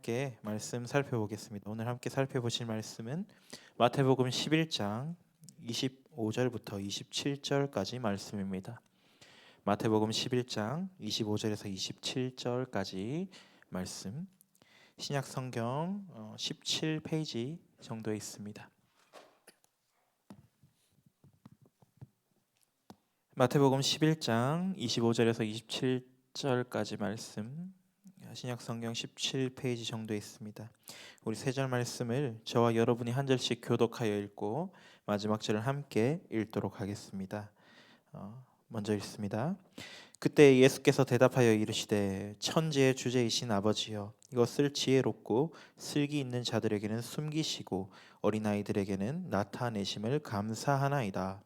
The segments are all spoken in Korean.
함께 말씀 살펴보겠습니다. 오늘 함께 살펴보실 말씀은 마태복음 11장 25절부터 27절까지 말씀입니다. 마태복음 11장 25절에서 27절까지 말씀, 신약 성경 17페이지 정도에 있습니다. 마태복음 11장 25절에서 27절까지 말씀, 신약 성경 17페이지 정도에 있습니다. 우리 세 절 말씀을 저와 여러분이 한 절씩 교독하여 읽고 마지막 절을 함께 읽도록 하겠습니다. 먼저 읽습니다. 그때 예수께서 대답하여 이르시되 천지의 주제이신 아버지여, 이것을 지혜롭고 슬기 있는 자들에게는 숨기시고 어린아이들에게는 나타내심을 감사하나이다.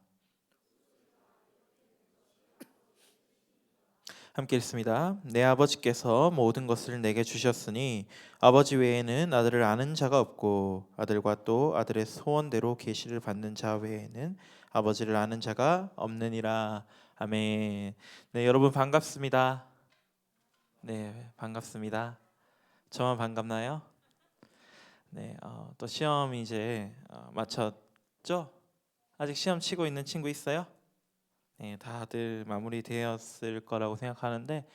함께 읽습니다. 내 아버지께서 모든 것을 내게 주셨으니 아버지 외에는 아들을 아는 자가 없고 아들과 또 아들의 소원대로 계시를 받는 자 외에는 아버지를 아는 자가 없느니라. 아멘. 네, 여러분 반갑습니다. 네, 반갑습니다. 저만 반갑나요? 네, 또 시험 이제 마쳤죠? 아직 시험 치고 있는 친구 있어요? 네, 다들 마무리되었을 거라고 생각하는데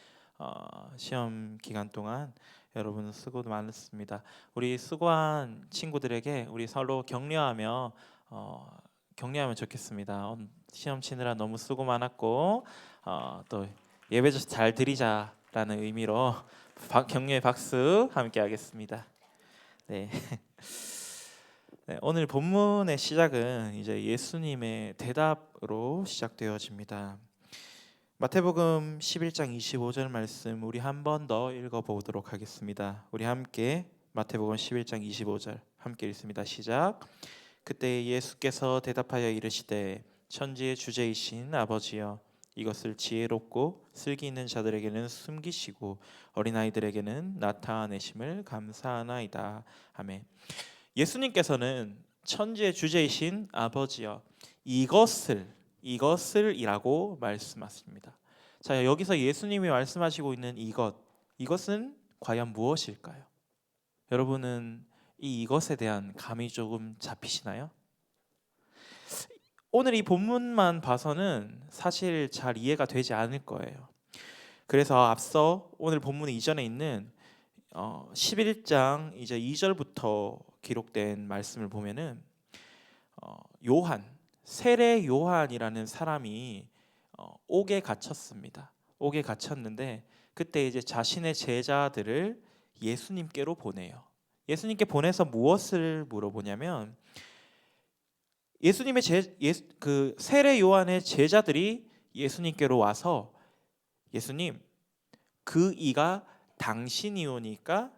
시험 기간 동안 여러분 수고도 많았습니다. 우리 수고한 친구들에게 우리 서로 격려하며 격려하면 좋겠습니다. 시험 치느라 너무 수고 많았고 또 예배 잘 드리자라는 의미로 격려의 박수 함께 하겠습니다. 네. 네, 오늘 본문의 시작은 이제 예수님의 대답으로 시작되어집니다. 마태복음 11장 25절 말씀 우리 한 번 더 읽어보도록 하겠습니다. 우리 함께 마태복음 11장 25절 함께 읽습니다. 시작. 그때 예수께서 대답하여 이르시되 천지의 주제이신 아버지여, 이것을 지혜롭고 슬기 있는 자들에게는 숨기시고 어린아이들에게는 나타내심을 감사하나이다. 아멘. 예수님께서는 천지의 주제이신 아버지여, 이것을이라고 말씀하십니다. 자, 여기서 예수님이 말씀하시고 있는 이것은 과연 무엇일까요? 여러분은 이것에 대한 감이 조금 잡히시나요? 오늘 이 본문만 봐서는 사실 잘 이해가 되지 않을 거예요. 그래서 앞서 오늘 본문 이전에 있는 11장 이제 2절부터 기록된 말씀을 보면은 세례 요한이라는 사람이 옥에 갇혔습니다. 옥에 갇혔는데 그때 이제 자신의 제자들을 예수님께로 보내요. 예수님께 보내서 무엇을 물어보냐면, 그 세례 요한의 제자들이 예수님께로 와서 예수님, 그 이가 당신이오니까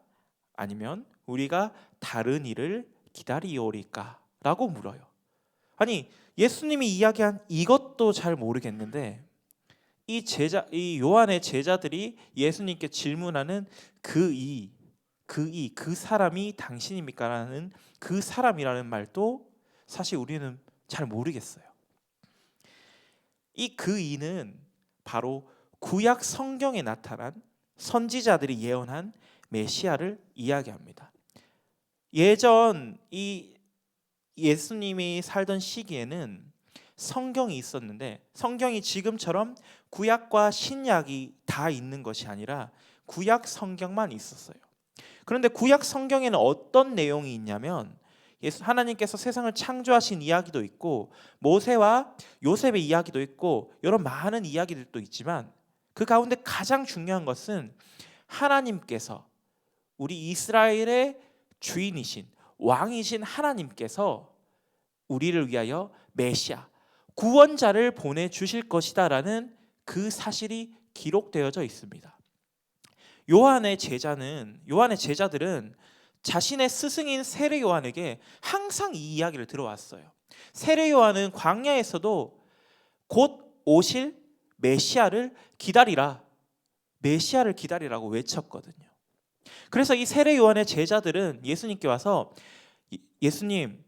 아니면 우리가 다른 이를 기다리오리까? 라고 물어요. 아니, 예수님이 이야기한 이것도 잘 모르겠는데 이 요한의 제자들이 예수님께 질문하는 그 사람이 당신입니까? 라는 그 사람이라는 말도 사실 우리는 잘 모르겠어요. 이 그 이는 바로 구약 성경에 나타난 선지자들이 예언한 메시아를 이야기합니다. 예전 이 예수님이 살던 시기에는 성경이 있었는데, 성경이 지금처럼 구약과 신약이 다 있는 것이 아니라 구약 성경만 있었어요. 그런데 구약 성경에는 어떤 내용이 있냐면, 하나님께서 세상을 창조하신 이야기도 있고 모세와 요셉의 이야기도 있고 여러 많은 이야기들도 있지만, 그 가운데 가장 중요한 것은 하나님께서, 우리 이스라엘의 주인이신 왕이신 하나님께서 우리를 위하여 메시아, 구원자를 보내주실 것이다 라는 그 사실이 기록되어져 있습니다. 요한의 제자들은 자신의 스승인 세례 요한에게 항상 이 이야기를 들어왔어요. 세례 요한은 광야에서도 곧 오실 메시아를 기다리라고 외쳤거든요. 그래서 이 세례 요한의 제자들은 예수님께 와서 예수님,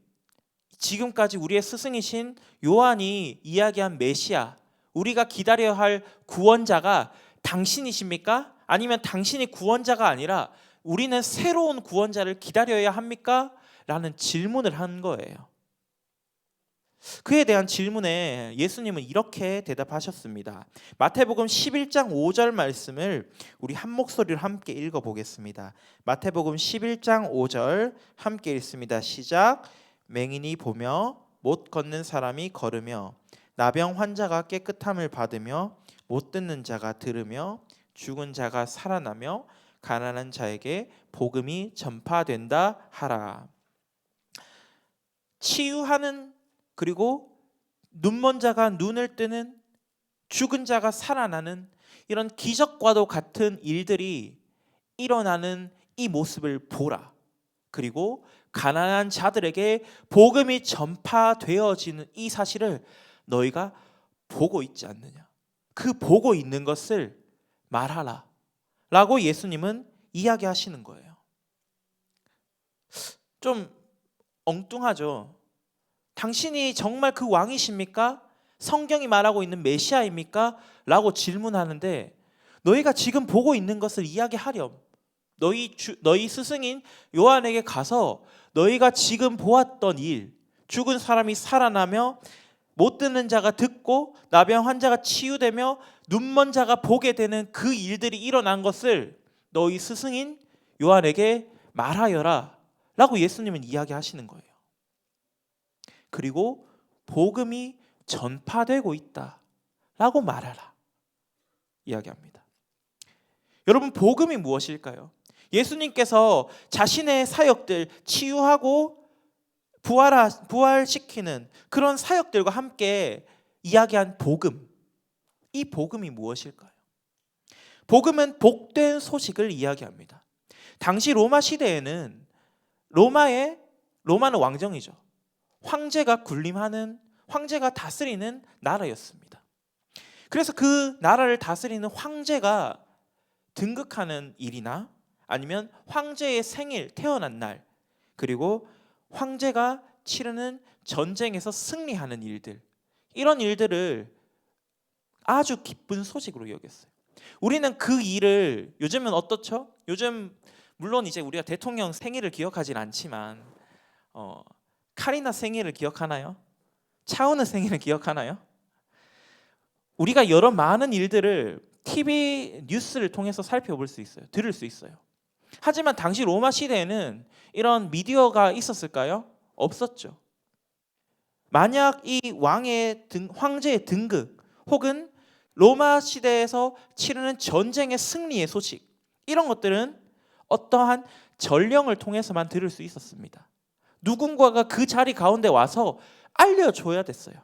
지금까지 우리의 스승이신 요한이 이야기한 메시아, 우리가 기다려야 할 구원자가 당신이십니까? 아니면 당신이 구원자가 아니라 우리는 새로운 구원자를 기다려야 합니까? 라는 질문을 한 거예요. 그에 대한 질문에 예수님은 이렇게 대답하셨습니다. 마태복음 11장 5절 말씀을 우리 한 목소리로 함께 읽어보겠습니다. 마태복음 11장 5절 함께 읽습니다. 시작. 맹인이 보며 못 걷는 사람이 걸으며 나병 환자가 깨끗함을 받으며 못 듣는 자가 들으며 죽은 자가 살아나며 가난한 자에게 복음이 전파된다 하라. 치유하는, 그리고 눈먼 자가 눈을 뜨는, 죽은 자가 살아나는 이런 기적과도 같은 일들이 일어나는 이 모습을 보라. 그리고 가난한 자들에게 복음이 전파되어지는 이 사실을 너희가 보고 있지 않느냐. 그 보고 있는 것을 말하라 라고 예수님은 이야기하시는 거예요. 좀 엉뚱하죠. 당신이 정말 그 왕이십니까? 성경이 말하고 있는 메시아입니까? 라고 질문하는데 너희가 지금 보고 있는 것을 이야기하렴. 너희 스승인 요한에게 가서 너희가 지금 보았던 일, 죽은 사람이 살아나며 못 듣는 자가 듣고 나병 환자가 치유되며 눈먼 자가 보게 되는 그 일들이 일어난 것을 너희 스승인 요한에게 말하여라 라고 예수님은 이야기하시는 거예요. 그리고 복음이 전파되고 있다 라고 말하라 이야기합니다. 여러분, 복음이 무엇일까요? 예수님께서 자신의 사역들, 치유하고 부활시키는 그런 사역들과 함께 이야기한 복음, 이 복음이 무엇일까요? 복음은 복된 소식을 이야기합니다. 당시 로마 시대에는 로마는 왕정이죠. 황제가 군림하는, 황제가 다스리는 나라였습니다. 그래서 그 나라를 다스리는 황제가 등극하는 일이나 아니면 황제의 생일, 태어난 날, 그리고 황제가 치르는 전쟁에서 승리하는 일들, 이런 일들을 아주 기쁜 소식으로 여겼어요. 우리는 그 일을 요즘은 어떻죠? 요즘 물론 이제 우리가 대통령 생일을 기억하진 않지만 카리나 생일을 기억하나요? 차은우 생일을 기억하나요? 우리가 여러 많은 일들을 TV 뉴스를 통해서 살펴볼 수 있어요. 들을 수 있어요. 하지만 당시 로마 시대에는 이런 미디어가 있었을까요? 없었죠. 만약 이 황제의 등극 혹은 로마 시대에서 치르는 전쟁의 승리의 소식, 이런 것들은 어떠한 전령을 통해서만 들을 수 있었습니다. 누군가가 그 자리 가운데 와서 알려줘야 됐어요.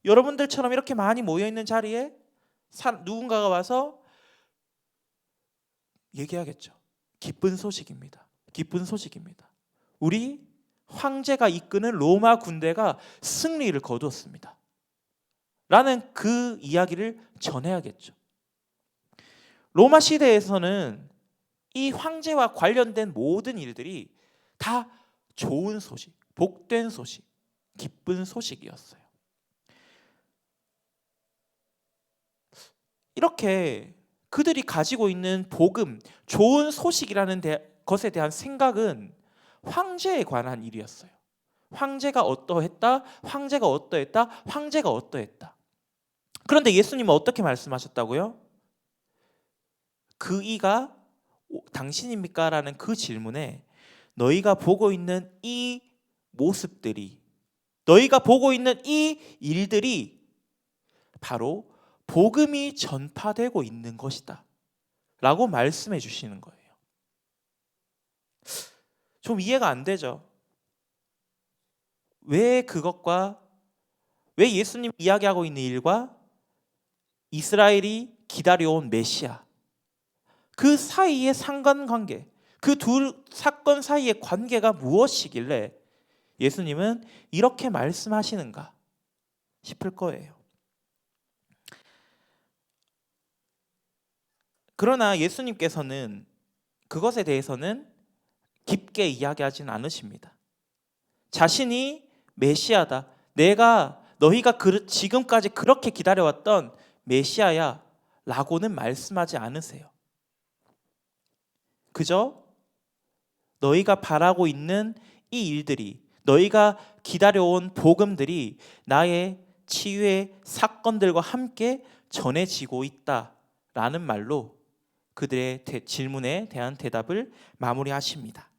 여러분들처럼 이렇게 많이 모여있는 자리에 누군가가 와서 얘기하겠죠. 기쁜 소식입니다. 기쁜 소식입니다. 우리 황제가 이끄는 로마 군대가 승리를 거두었습니다. 라는 그 이야기를 전해야겠죠. 로마 시대에서는 이 황제와 관련된 모든 일들이 다 좋은 소식, 복된 소식, 기쁜 소식이었어요. 이렇게 그들이 가지고 있는 복음, 좋은 소식이라는 것에 대한 생각은 황제에 관한 일이었어요. 황제가 어떠했다, 황제가 어떠했다, 황제가 어떠했다. 그런데 예수님은 어떻게 말씀하셨다고요? 그 이가 당신입니까? 라는 그 질문에 너희가 보고 있는 이 모습들이, 너희가 보고 있는 이 일들이 바로 복음이 전파되고 있는 것이다 라고 말씀해 주시는 거예요. 좀 이해가 안 되죠? 왜 예수님 이야기하고 있는 일과 이스라엘이 기다려온 메시아, 그 사이의 상관관계, 그 두 사건 사이의 관계가 무엇이길래 예수님은 이렇게 말씀하시는가 싶을 거예요. 그러나 예수님께서는 그것에 대해서는 깊게 이야기하지는 않으십니다. 자신이 메시아다, 너희가 지금까지 그렇게 기다려왔던 메시아야 라고는 말씀하지 않으세요. 그저 너희가 바라고 있는 이 일들이, 너희가 기다려온 복음들이 나의 치유의 사건들과 함께 전해지고 있다라는 말로 그들의 질문에 대한 대답을 마무리하십니다.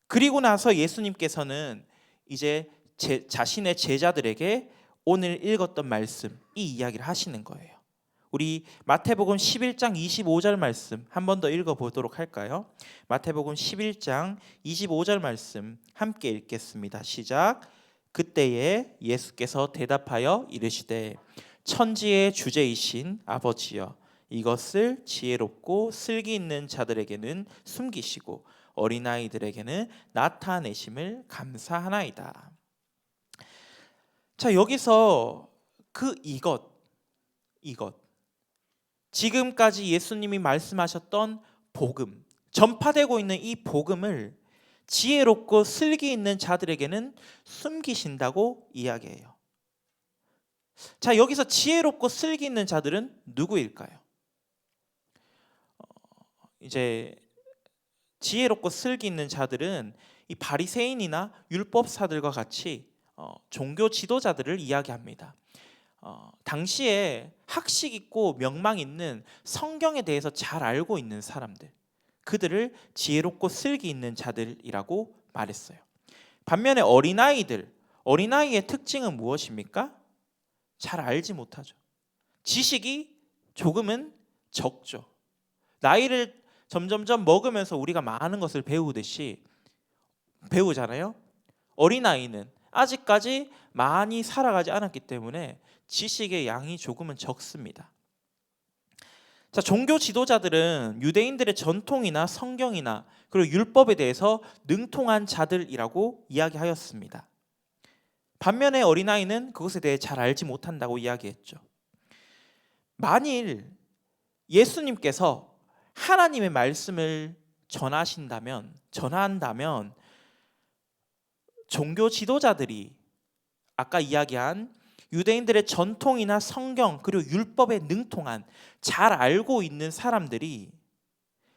그리고 나서 예수님께서는 이제 자신의 제자들에게 오늘 읽었던 말씀, 이 이야기를 하시는 거예요. 우리 마태복음 11장 25절 말씀 한 번 더 읽어보도록 할까요? 마태복음 11장 25절 말씀 함께 읽겠습니다. 시작. 그때에 예수께서 대답하여 이르시되 천지의 주제이신 아버지여, 이것을 지혜롭고 슬기 있는 자들에게는 숨기시고 어린아이들에게는 나타내심을 감사하나이다. 자, 여기서 그 이것 지금까지 예수님이 말씀하셨던 복음, 전파되고 있는 이 복음을 지혜롭고 슬기 있는 자들에게는 숨기신다고 이야기해요. 자, 여기서 지혜롭고 슬기 있는 자들은 누구일까요? 이제 지혜롭고 슬기 있는 자들은 이 바리새인이나 율법사들과 같이 종교 지도자들을 이야기합니다. 당시에 학식 있고 명망 있는 성경에 대해서 잘 알고 있는 사람들, 그들을 지혜롭고 슬기 있는 자들이라고 말했어요. 반면에 어린아이의 특징은 무엇입니까? 잘 알지 못하죠. 지식이 조금은 적죠. 나이를 점점점 먹으면서 우리가 많은 것을 배우잖아요. 어린아이는 아직까지 많이 살아가지 않았기 때문에 지식의 양이 조금은 적습니다. 자, 종교 지도자들은 유대인들의 전통이나 성경이나 그리고 율법에 대해서 능통한 자들이라고 이야기하였습니다. 반면에 어린아이는 그것에 대해 잘 알지 못한다고 이야기했죠. 만일 예수님께서 하나님의 말씀을 전한다면 종교 지도자들이 아까 이야기한 유대인들의 전통이나 성경 그리고 율법에 능통한 잘 알고 있는 사람들이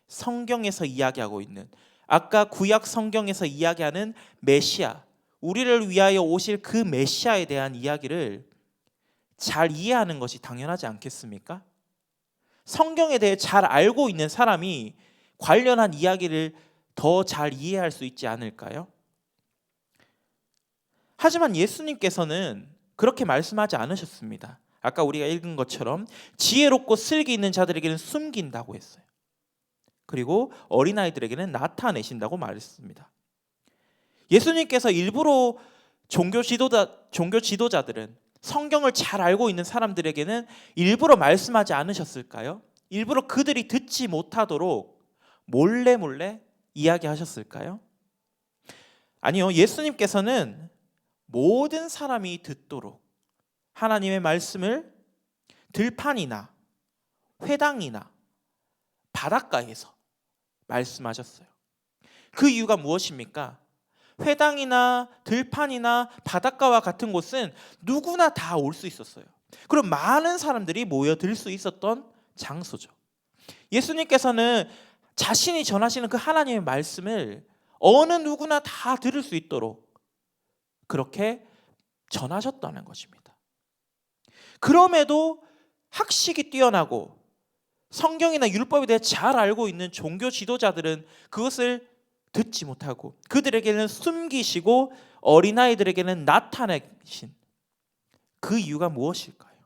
성경에서 이야기하고 있는, 아까 구약 성경에서 이야기하는 메시아, 우리를 위하여 오실 그 메시아에 대한 이야기를 잘 이해하는 것이 당연하지 않겠습니까? 성경에 대해 잘 알고 있는 사람이 관련한 이야기를 더 잘 이해할 수 있지 않을까요? 하지만 예수님께서는 그렇게 말씀하지 않으셨습니다. 아까 우리가 읽은 것처럼 지혜롭고 슬기 있는 자들에게는 숨긴다고 했어요. 그리고 어린아이들에게는 나타내신다고 말했습니다. 예수님께서 일부러 종교 지도자들은, 성경을 잘 알고 있는 사람들에게는 일부러 말씀하지 않으셨을까요? 일부러 그들이 듣지 못하도록 몰래 이야기하셨을까요? 아니요. 예수님께서는 모든 사람이 듣도록 하나님의 말씀을 들판이나 회당이나 바닷가에서 말씀하셨어요. 그 이유가 무엇입니까? 회당이나 들판이나 바닷가와 같은 곳은 누구나 다 올 수 있었어요. 그럼 많은 사람들이 모여들 수 있었던 장소죠. 예수님께서는 자신이 전하시는 그 하나님의 말씀을 어느 누구나 다 들을 수 있도록 그렇게 전하셨다는 것입니다. 그럼에도 학식이 뛰어나고 성경이나 율법에 대해 잘 알고 있는 종교 지도자들은 그것을 듣지 못하고 그들에게는 숨기시고 어린아이들에게는 나타내신 그 이유가 무엇일까요?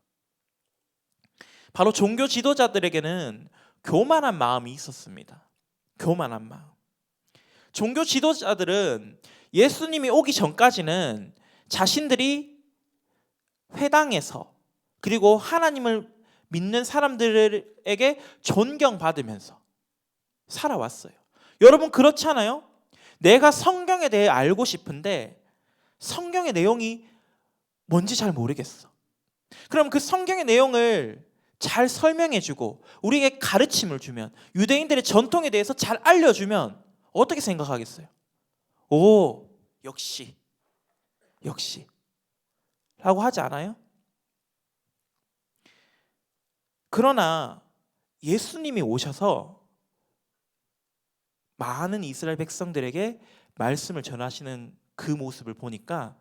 바로 종교 지도자들에게는 교만한 마음이 있었습니다. 교만한 마음. 종교 지도자들은 예수님이 오기 전까지는 자신들이 회당에서 그리고 하나님을 믿는 사람들에게 존경받으면서 살아왔어요. 여러분 그렇잖아요? 내가 성경에 대해 알고 싶은데 성경의 내용이 뭔지 잘 모르겠어. 그럼 그 성경의 내용을 잘 설명해주고 우리에게 가르침을 주면, 유대인들의 전통에 대해서 잘 알려주면 어떻게 생각하겠어요? 오, 역시 라고 하지 않아요? 그러나 예수님이 오셔서 많은 이스라엘 백성들에게 말씀을 전하시는 그 모습을 보니까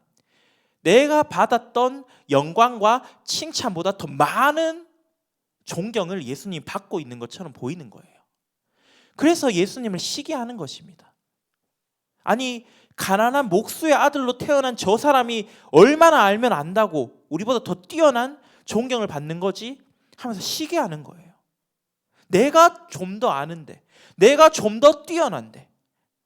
내가 받았던 영광과 칭찬보다 더 많은 존경을 예수님이 받고 있는 것처럼 보이는 거예요. 그래서 예수님을 시기하는 것입니다. 아니, 가난한 목수의 아들로 태어난 저 사람이 얼마나 알면 안다고 우리보다 더 뛰어난 존경을 받는 거지 하면서 시기하는 거예요. 내가 좀 더 아는데, 내가 좀 더 뛰어난데,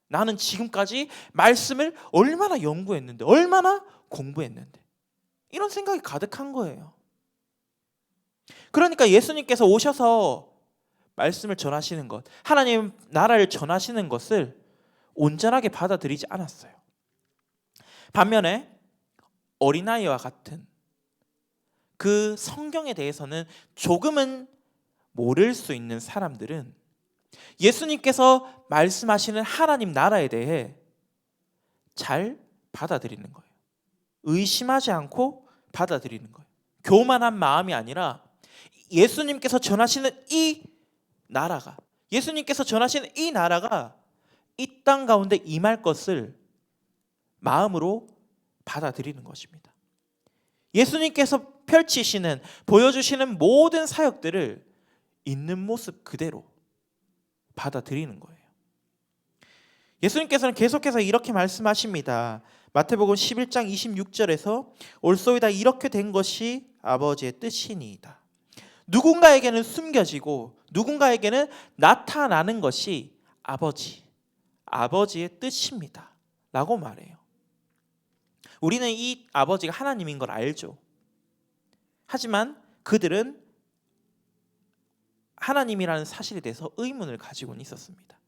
나는 지금까지 말씀을 얼마나 연구했는데, 얼마나 공부했는데, 이런 생각이 가득한 거예요. 그러니까 예수님께서 오셔서 말씀을 전하시는 것, 하나님 나라를 전하시는 것을 온전하게 받아들이지 않았어요. 반면에 어린아이와 같은 그 성경에 대해서는 조금은 모를 수 있는 사람들은 예수님께서 말씀하시는 하나님 나라에 대해 잘 받아들이는 거예요. 의심하지 않고 받아들이는 거예요. 교만한 마음이 아니라 예수님께서 전하시는 이 나라가, 예수님께서 전하시는 이 나라가 이 땅 가운데 임할 것을 마음으로 받아들이는 것입니다. 예수님께서 펼치시는, 보여주시는 모든 사역들을 있는 모습 그대로 받아들이는 거예요. 예수님께서는 계속해서 이렇게 말씀하십니다. 마태복음 11장 26절에서 올소이다 이렇게 된 것이 아버지의 뜻이니이다. 누군가에게는 숨겨지고 누군가에게는 나타나는 것이 아버지의 뜻입니다 라고 말해요. 우리는 이 아버지가 하나님인 걸 알죠. 하지만 그들은 하나님이라는 사실에 대해서 의문을 가지고는 있었습니다.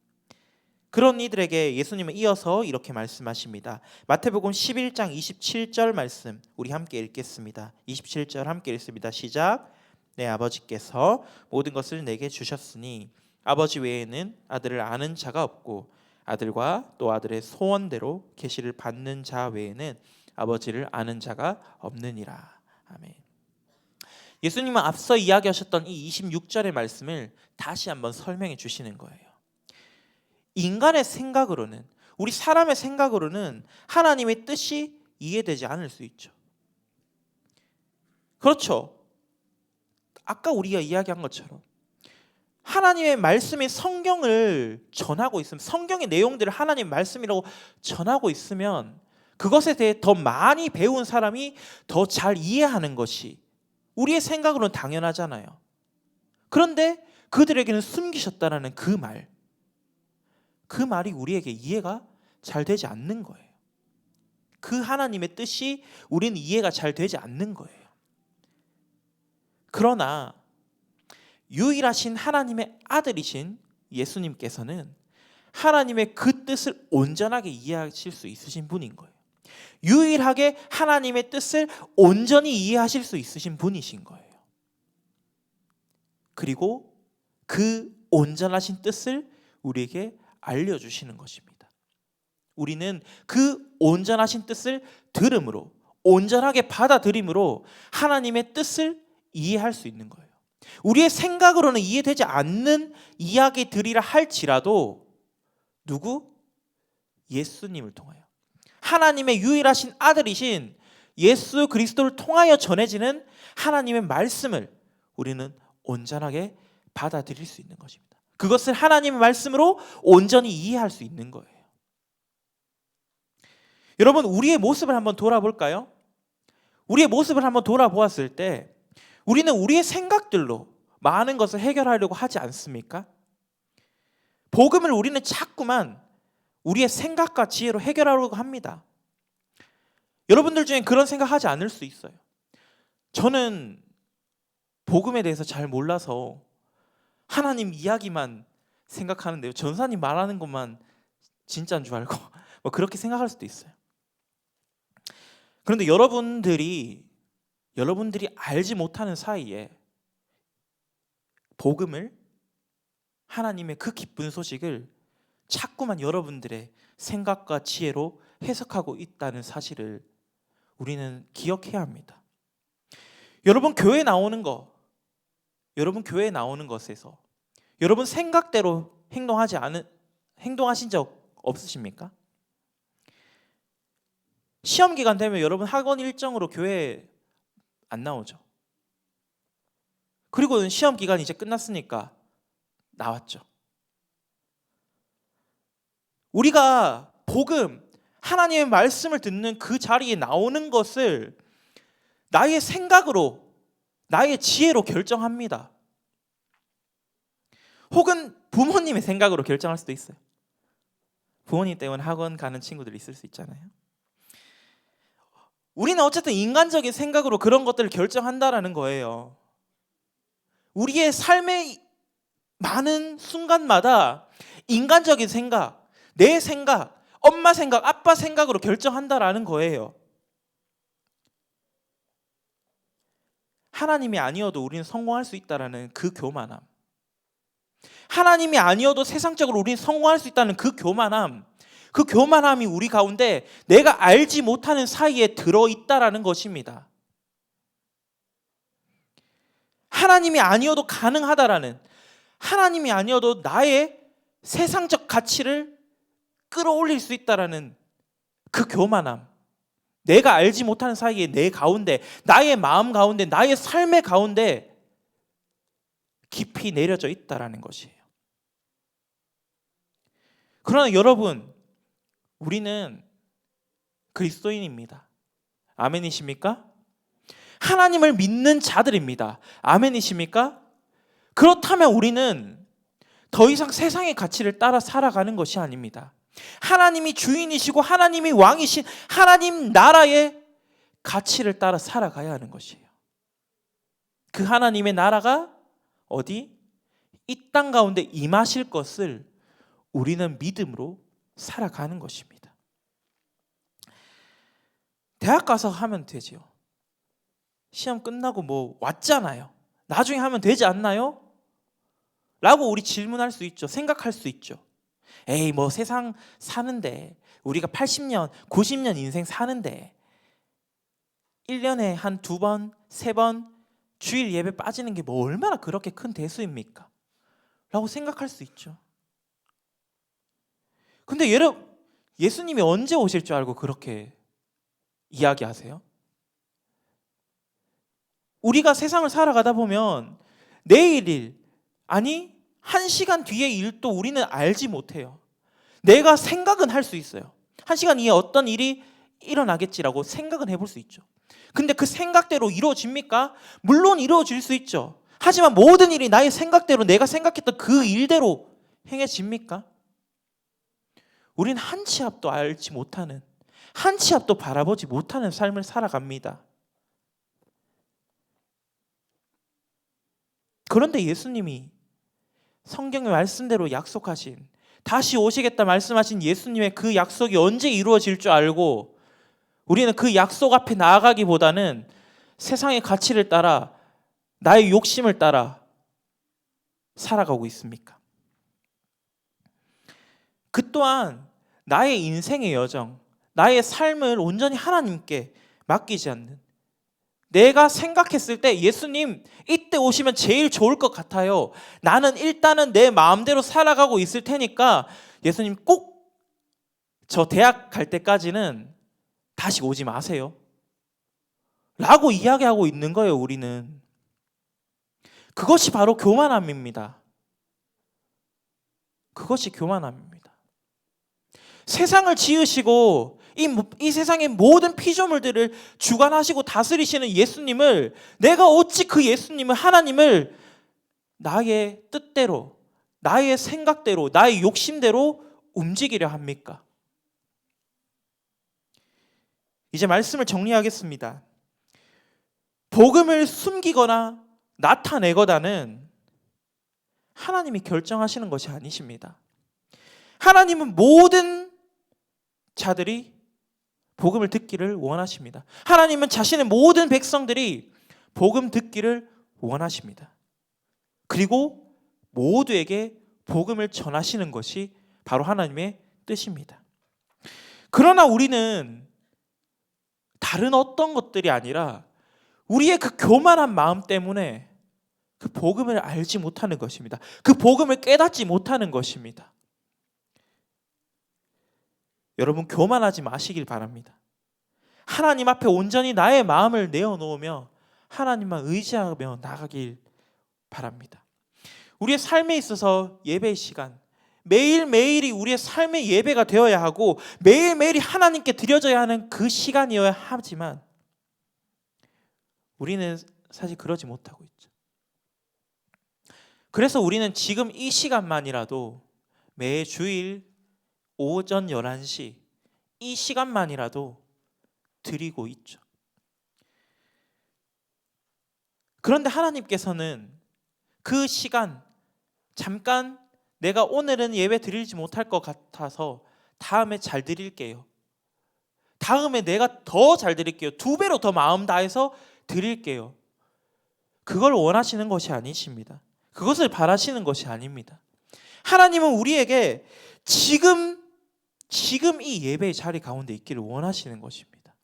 그런 이들에게 예수님은 이어서 이렇게 말씀하십니다. 마태복음 11장 27절 말씀 우리 함께 읽겠습니다. 27절 함께 읽습니다. 시작. 내 아버지께서 모든 것을 내게 주셨으니 아버지 외에는 아들을 아는 자가 없고 아들과 또 아들의 소원대로 계시를 받는 자 외에는 아버지를 아는 자가 없느니라. 아멘. 예수님은 앞서 이야기하셨던 이 26절의 말씀을 다시 한번 설명해 주시는 거예요. 인간의 생각으로는, 우리 사람의 생각으로는 하나님의 뜻이 이해되지 않을 수 있죠. 그렇죠. 아까 우리가 이야기한 것처럼 하나님의 말씀이 성경을 전하고 있으면, 성경의 내용들을 하나님의 말씀이라고 전하고 있으면 그것에 대해 더 많이 배운 사람이 더 잘 이해하는 것이 우리의 생각으로는 당연하잖아요. 그런데 그들에게는 숨기셨다라는 그 말이 우리에게 이해가 잘 되지 않는 거예요. 그 하나님의 뜻이 우리는 이해가 잘 되지 않는 거예요. 그러나 유일하신 하나님의 아들이신 예수님께서는 하나님의 그 뜻을 온전하게 이해하실 수 있으신 분인 거예요. 유일하게 하나님의 뜻을 온전히 이해하실 수 있으신 분이신 거예요. 그리고 그 온전하신 뜻을 우리에게 알려주시는 것입니다. 우리는 그 온전하신 뜻을 들음으로, 온전하게 받아들임으로 하나님의 뜻을 이해할 수 있는 거예요. 우리의 생각으로는 이해되지 않는 이야기들이라 할지라도 누구? 예수님을 통하여, 하나님의 유일하신 아들이신 예수 그리스도를 통하여 전해지는 하나님의 말씀을 우리는 온전하게 받아들일 수 있는 것입니다. 그것을 하나님의 말씀으로 온전히 이해할 수 있는 거예요. 여러분, 우리의 모습을 한번 돌아볼까요? 우리의 모습을 한번 돌아보았을 때 우리는 우리의 생각들로 많은 것을 해결하려고 하지 않습니까? 복음을 우리는 자꾸만 우리의 생각과 지혜로 해결하려고 합니다. 여러분들 중에 그런 생각하지 않을 수 있어요. 저는 복음에 대해서 잘 몰라서 하나님 이야기만 생각하는데요, 전사님 말하는 것만 진짜인 줄 알고 뭐 그렇게 생각할 수도 있어요. 그런데 여러분들이 알지 못하는 사이에 복음을, 하나님의 그 기쁜 소식을 자꾸만 여러분들의 생각과 지혜로 해석하고 있다는 사실을 우리는 기억해야 합니다. 여러분 교회 나오는 것에서 여러분 생각대로 행동하신 적 없으십니까? 시험 기간 되면 여러분 학원 일정으로 교회 안 나오죠. 그리고 시험 기간이 이제 끝났으니까 나왔죠. 우리가 복음, 하나님의 말씀을 듣는 그 자리에 나오는 것을 나의 생각으로, 나의 지혜로 결정합니다. 혹은 부모님의 생각으로 결정할 수도 있어요. 부모님 때문에 학원 가는 친구들이 있을 수 있잖아요. 우리는 어쨌든 인간적인 생각으로 그런 것들을 결정한다라는 거예요. 우리의 삶의 많은 순간마다 인간적인 생각, 내 생각, 엄마 생각, 아빠 생각으로 결정한다라는 거예요. 하나님이 아니어도 우리는 성공할 수 있다라는 그 교만함, 하나님이 아니어도 세상적으로 우리는 성공할 수 있다는 그 교만함이 우리 가운데 내가 알지 못하는 사이에 들어있다라는 것입니다. 하나님이 아니어도 가능하다라는, 하나님이 아니어도 나의 세상적 가치를 끌어올릴 수 있다라는 그 교만함, 내가 알지 못하는 사이에 내 가운데, 나의 마음 가운데, 나의 삶의 가운데 깊이 내려져 있다라는 것이에요. 그러나 여러분, 우리는 그리스도인입니다. 아멘이십니까? 하나님을 믿는 자들입니다. 아멘이십니까? 그렇다면 우리는 더 이상 세상의 가치를 따라 살아가는 것이 아닙니다. 하나님이 주인이시고 하나님이 왕이신 하나님 나라의 가치를 따라 살아가야 하는 것이에요. 그 하나님의 나라가 어디? 이 땅 가운데 임하실 것을 우리는 믿음으로 살아가는 것입니다. 대학 가서 하면 되지요. 시험 끝나고 뭐 왔잖아요. 나중에 하면 되지 않나요? 라고 우리 질문할 수 있죠. 생각할 수 있죠. 에이, 뭐 세상 사는데, 우리가 80년, 90년 인생 사는데 1년에 한 2번, 3번 주일 예배 빠지는 게 뭐 얼마나 그렇게 큰 대수입니까? 라고 생각할 수 있죠. 근데 여러분, 예수님이 언제 오실 줄 알고 그렇게 이야기하세요? 우리가 세상을 살아가다 보면 내일 일, 아니 1시간 뒤의 일도 우리는 알지 못해요. 내가 생각은 할 수 있어요. 1시간 이후에 어떤 일이 일어나겠지라고 생각은 해볼 수 있죠. 근데 그 생각대로 이루어집니까? 물론 이루어질 수 있죠. 하지만 모든 일이 나의 생각대로, 내가 생각했던 그 일대로 행해집니까? 우린 한 치 앞도 알지 못하는, 한 치 앞도 바라보지 못하는 삶을 살아갑니다. 그런데 예수님이 성경의 말씀대로 약속하신, 다시 오시겠다 말씀하신 예수님의 그 약속이 언제 이루어질 줄 알고 우리는 그 약속 앞에 나아가기보다는 세상의 가치를 따라, 나의 욕심을 따라 살아가고 있습니까? 그 또한 나의 인생의 여정, 나의 삶을 온전히 하나님께 맡기지 않는, 내가 생각했을 때 예수님 이때 오시면 제일 좋을 것 같아요. 나는 일단은 내 마음대로 살아가고 있을 테니까 예수님 꼭 저 대학 갈 때까지는 다시 오지 마세요. 라고 이야기하고 있는 거예요, 우리는. 그것이 바로 교만함입니다. 그것이 교만함입니다. 세상을 지으시고 이 세상의 모든 피조물들을 주관하시고 다스리시는 예수님을, 내가 어찌 그 예수님을, 하나님을 나의 뜻대로, 나의 생각대로, 나의 욕심대로 움직이려 합니까? 이제 말씀을 정리하겠습니다. 복음을 숨기거나 나타내거나는 하나님이 결정하시는 것이 아니십니다. 하나님은 모든 자들이 복음을 듣기를 원하십니다. 하나님은 자신의 모든 백성들이 복음 듣기를 원하십니다. 그리고 모두에게 복음을 전하시는 것이 바로 하나님의 뜻입니다. 그러나 우리는 다른 어떤 것들이 아니라 우리의 그 교만한 마음 때문에 그 복음을 알지 못하는 것입니다. 그 복음을 깨닫지 못하는 것입니다. 여러분 교만하지 마시길 바랍니다. 하나님 앞에 온전히 나의 마음을 내어놓으며 하나님만 의지하며 나가길 바랍니다. 우리의 삶에 있어서 예배의 시간, 매일매일이 우리의 삶의 예배가 되어야 하고 매일매일이 하나님께 드려져야 하는 그 시간이어야 하지만 우리는 사실 그러지 못하고 있죠. 그래서 우리는 지금 이 시간만이라도 매주일 오전 11시 이 시간만이라도 드리고 있죠. 그런데 하나님께서는 그 시간 잠깐 내가 오늘은 예배 드리지 못할 것 같아서 다음에 잘 드릴게요. 다음에 내가 더 잘 드릴게요. 2배로 더 마음 다해서 드릴게요. 그걸 원하시는 것이 아니십니다. 그것을 바라시는 것이 아닙니다. 하나님은 우리에게 지금 이 예배의 자리 가운데 있기를 원하시는 것입니다.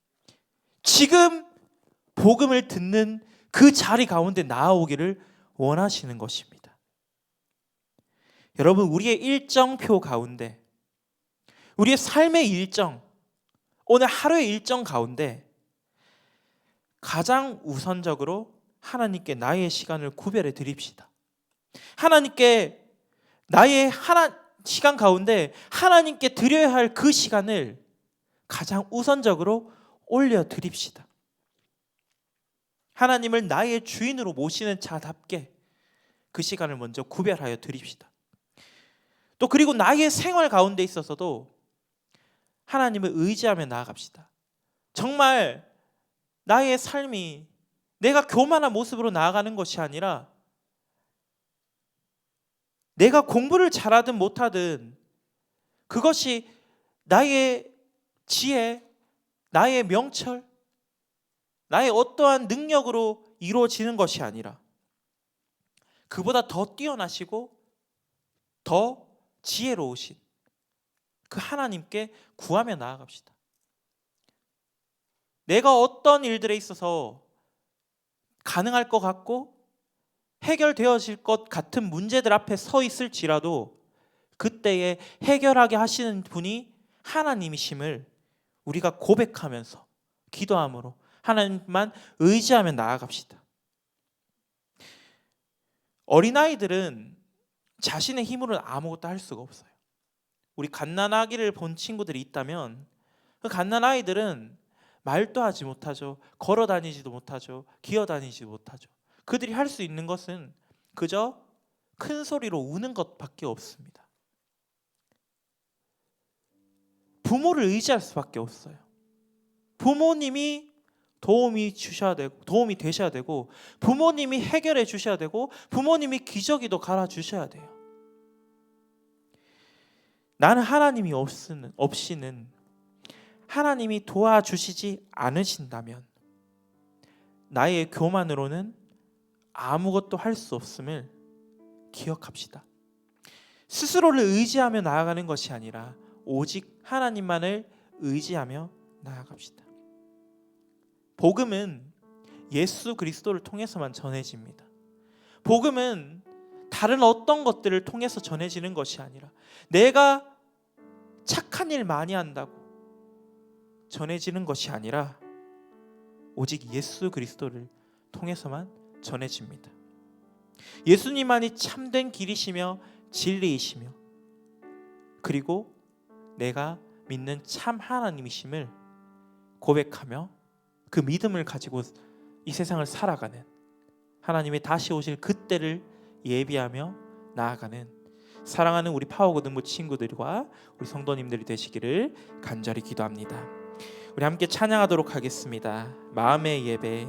지금 복음을 듣는 그 자리 가운데 나아오기를 원하시는 것입니다. 여러분, 우리의 일정표 가운데, 우리의 삶의 일정, 오늘 하루의 일정 가운데 가장 우선적으로 하나님께 나의 시간을 구별해 드립시다. 하나님께 나의 시간 가운데 하나님께 드려야 할 그 시간을 가장 우선적으로 올려 드립시다. 하나님을 나의 주인으로 모시는 자답게 그 시간을 먼저 구별하여 드립시다. 또 그리고 나의 생활 가운데 있어서도 하나님을 의지하며 나아갑시다. 정말 나의 삶이 내가 교만한 모습으로 나아가는 것이 아니라 내가 공부를 잘하든 못하든 그것이 나의 지혜, 나의 명철, 나의 어떠한 능력으로 이루어지는 것이 아니라 그보다 더 뛰어나시고 더 지혜로우신 그 하나님께 구하며 나아갑시다. 내가 어떤 일들에 있어서 가능할 것 같고 해결되어질 것 같은 문제들 앞에 서 있을지라도 그때에 해결하게 하시는 분이 하나님이심을 우리가 고백하면서 기도함으로 하나님만 의지하며 나아갑시다. 어린아이들은 자신의 힘으로는 아무것도 할 수가 없어요. 우리 갓난아기를 본 친구들이 있다면 그 갓난아이들은 말도 하지 못하죠. 걸어 다니지도 못하죠. 기어 다니지도 못하죠. 그들이 할 수 있는 것은 그저 큰 소리로 우는 것밖에 없습니다. 부모를 의지할 수밖에 없어요. 부모님이 도움이 되셔야 되고 부모님이 해결해 주셔야 되고 부모님이 기저귀도 갈아 주셔야 돼요. 나는 하나님이 없이는 하나님이 도와주시지 않으신다면 나의 교만으로는 아무것도 할 수 없음을 기억합시다. 스스로를 의지하며 나아가는 것이 아니라 오직 하나님만을 의지하며 나아갑시다. 복음은 예수 그리스도를 통해서만 전해집니다. 복음은 다른 어떤 것들을 통해서 전해지는 것이 아니라 내가 착한 일 많이 한다고 전해지는 것이 아니라 오직 예수 그리스도를 통해서만 전해집니다. 예수님만이 참된 길이시며 진리이시며 그리고 내가 믿는 참 하나님이심을 고백하며 그 믿음을 가지고 이 세상을 살아가는 하나님의 다시 오실 그때를 예비하며 나아가는 사랑하는 우리 파워고등부 친구들과 우리 성도님들이 되시기를 간절히 기도합니다. 우리 함께 찬양하도록 하겠습니다. 마음의 예배.